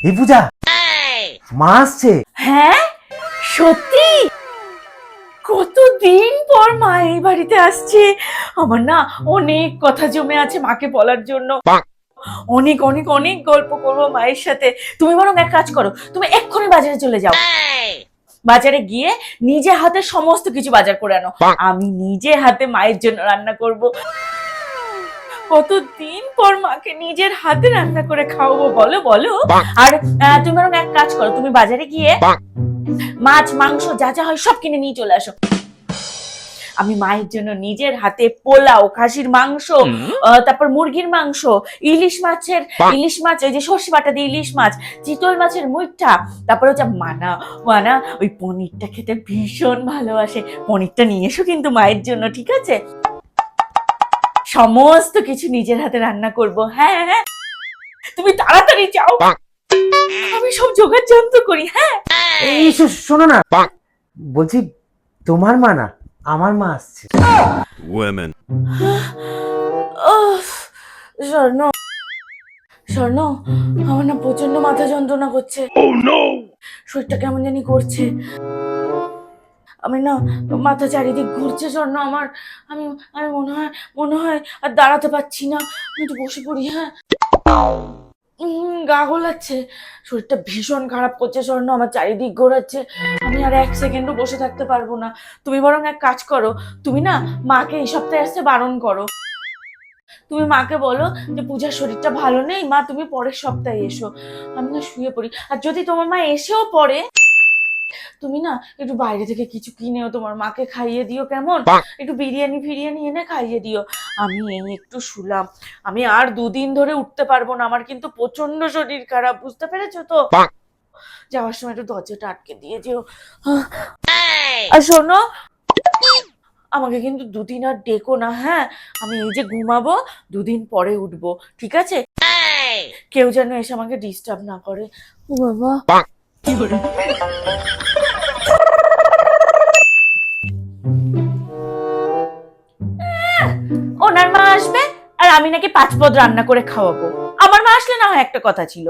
এই পূজা, মা আসছে। হ্যাঁ সত্যি, কতদিন পর মা এই বাড়িতে আসছে। আমার না অনেক কথা জমে আছে মাকে বলার জন্য। অনেক অনেক অনেক গল্প করবো মায়ের সাথে। তুমি বরং এক কাজ করো, তুমি এক্ষুনি বাজারে চলে যাও। বাজারে গিয়ে নিজে হাতে সমস্ত কিছু বাজার করে আনো। আমি নিজে হাতে মায়ের জন্য রান্না করব। কতদিন পর মাকে নিজের হাতে রান্না করে খাওয়াবো, বলো বলো। আর তুমি বরং এক কাজ করো, তুমি বাজারে গিয়ে মাছ মাংস যা যা হয় সব কিনে নিয়ে চলে আসো। আমি মায়ের জন্য নিজের হাতে পোলাও, খাসির মাংস, তারপর মুরগির মাংস, ইলিশ মাছ, ওই যে সর্ষে বাটা দিয়ে ইলিশ মাছ, চিতল মাছের মুইঠা, তারপর হচ্ছে মানা ওই পনিরটা খেতে ভীষণ ভালোবাসে। পনিরটা নিয়ে এসো কিন্তু মায়ের জন্য, ঠিক আছে? সমস্ত কিছু নিজের হাতে রান্না করব। হ্যাঁ হ্যাঁ, তুমি তাড়াতাড়ি যাও, আমি সব জোগাড় যন্ত্র করি। হ্যাঁ এই শোনো না, বলছি তোমার মা না, আমার মা আসছে। স্বর্ণ স্বর্ণ, আমার না প্রচন্ড মাথা যন্ত্রণা করছে। শরীরটা কেমন জানি করছে। আমি না মাথা চারিদিক ঘুরছে স্বর্ণ আমার। আমি আমি মনে হয় আর দাঁড়াতে পারছি না। আমি একটু বসে পড়ি। হ্যাঁ, গা গোলাচ্ছে, শরীরটা ভীষণ খারাপ করছে স্বর্ণ, আমার চারিদিক ঘোরাচ্ছে। আমি আর এক সেকেন্ডও বসে থাকতে পারবো না। তুমি বরং এক কাজ করো, তুমি না মাকে এই সপ্তাহে আসতে বারণ করো। তুমি মাকে বলো যে পূজার শরীরটা ভালো নেই, মা তুমি পরের সপ্তাহে এসো। আমি না শুয়ে পড়ি। আর যদি তোমার মা এসেও পড়ে, তুমি না একটু বাইরে থেকে কিছু কিনেও তোমার মাকে খাইয়ে দিও, কেমন? একটু বিরিয়ানি ফিরিয়ানি এনে খাইয়ে দিও। আমি এই একটু শুলাম, আমি আর 2 দিন ধরে উঠতে পারবো না। আমার কিন্তু প্রচন্ড শরীর খারাপ, বুঝতে পেরেছো তো? যাওয়ার সময় একটু দরজাটা আটকে দিয়ে যেও। আর শোনো, আমাকে কিন্তু 2 দিন আর ডেকো না। হ্যাঁ, আমি এই যে ঘুমাবো, 2 দিন পরে উঠবো, ঠিক আছে? কেউ যেন এসে আমাকে ডিস্টার্ব না করে। ও বাবা, কি করে? ওনার মা আসবে আর আমি নাকি 5 পদ রান্না করে খাওয়াবো। আমার মা আসলে না হয় একটা কথা ছিল।